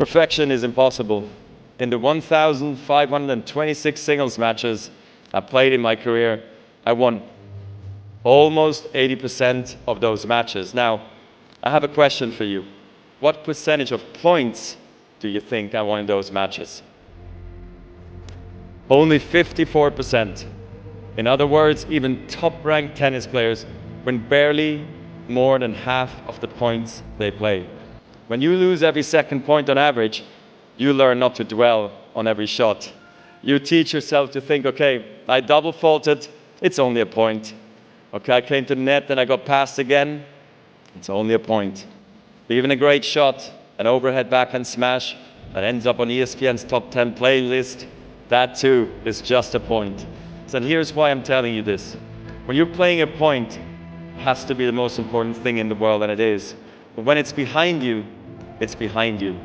Perfection is impossible. In the 1,526 singles matches I played in my career, I won almost 80% of those matches. Now, I have a question for you. What percentage of points do you think I won in those matches? Only 54%. In other words, even top-ranked tennis players win barely more than half of the points they play. When you lose every second point on average, you learn not to dwell on every shot. You teach yourself to think, okay, I double faulted, it's only a point. Okay, I came to the net, then I got passed again, it's only a point. Even a great shot, an overhead backhand smash that ends up on ESPN's top 10 playlist, that too is just a point. So here's why I'm telling you this. When you're playing a point, it has to be the most important thing in the world, and it is. But when it's behind you, it's behind you.